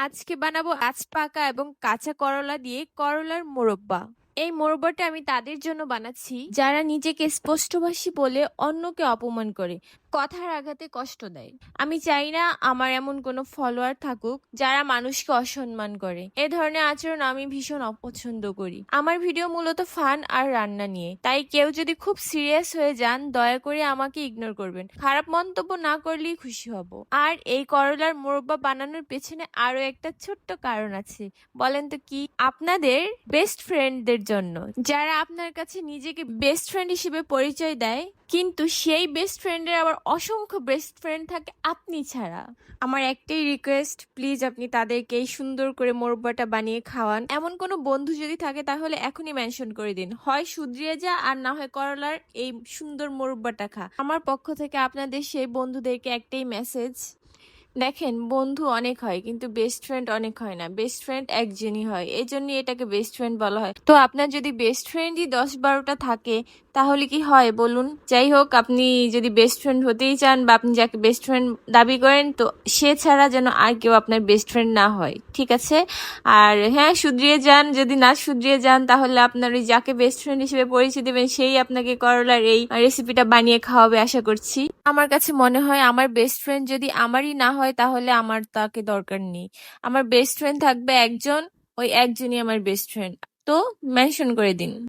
আজকে বানাবো পাকা এবং কাঁচা করলা দিয়ে করলার মোরব্বা। এই মোরব্বাটা আমি তাদের জন্য বানাচ্ছি যারা নিজেকে স্পষ্টভাষী বলে অন্যকে অপমান করে, কথার আঘাতে কষ্ট দেয়। আমি চাই না আমার এমন কোনো ফলোয়ার থাকুক যারা মানুষকে অসম্মান করে। এ ধরনের আচরণ আমি ভীষণ অপছন্দ করি। আমার ভিডিও মূলত ফান আর রান্না নিয়ে, তাই কেউ যদি খুব সিরিয়াস হয়ে যান দয়া করে আমাকে ইগনোর করবেন। খারাপ মন্তব্য না করলেই খুশি হব। আর এই করলার মোরব্বা বানানোর পেছনে আরো একটা ছোট্ট কারণ আছে। বলেন তো কি? আপনাদের বেস্ট ফ্রেন্ডদের জন্য, যারা আপনার কাছে নিজেকে বেস্ট ফ্রেন্ড হিসেবে পরিচয় দেয়, কিন্তু সেই বেস্ট ফ্রেন্ডের আবার অসংখ্য বেস্ট ফ্রেন্ড থাকে আপনি ছাড়া। আমার একটাই রিকোয়েস্ট, প্লিজ আপনি তাদেরকে এই সুন্দর করে মোরব্বাটা বানিয়ে খাওয়ান। এমন কোনো বন্ধু যদি থাকে তাহলে এখনই মেনশন করে দিন, হয় শুধরিয়ে যা আর না হয় করলার এই সুন্দর মোরব্বাটা খা। আমার পক্ষ থেকে আপনাদের সেই বন্ধুদেরকে একটাই মেসেজ, দেখেন বন্ধু অনেক হয় কিন্তু বেস্ট ফ্রেন্ড অনেক হয় না। বেস্ট ফ্রেন্ড একজনই হয়, এই জন্যই এটাকে বেস্ট ফ্রেন্ড বলা হয়। তো আপনার যদি বেস্ট ফ্রেন্ডই 10-12টা থাকে তাহলে কি হয় বলুন? যাই হোক, আপনি যদি বেস্ট ফ্রেন্ড হতেই চান বা আপনি যাকে বেস্ট ফ্রেন্ড দাবি করেন, তো সে ছাড়া যেন আর কেউ আপনার বেস্ট ফ্রেন্ড না হয়, ঠিক আছে? আর হ্যাঁ, শুধরিয়ে যান। যদি না শুধরিয়ে যান তাহলে আপনার ওই যাকে বেস্ট ফ্রেন্ড হিসেবে পরিচয় দেবেন সেই আপনাকে করলার এই রেসিপিটা বানিয়ে খাওয়াবে আশা করছি। আমার কাছে মনে হয় আমার বেস্ট ফ্রেন্ড যদি আমারই না হয় তাহলে আমার তাকে দরকার নেই। আমার বেস্ট ফ্রেন্ড থাকবে একজন, ওই একজনই আমার বেস্ট ফ্রেন্ড। তো মেনশন করে দিন।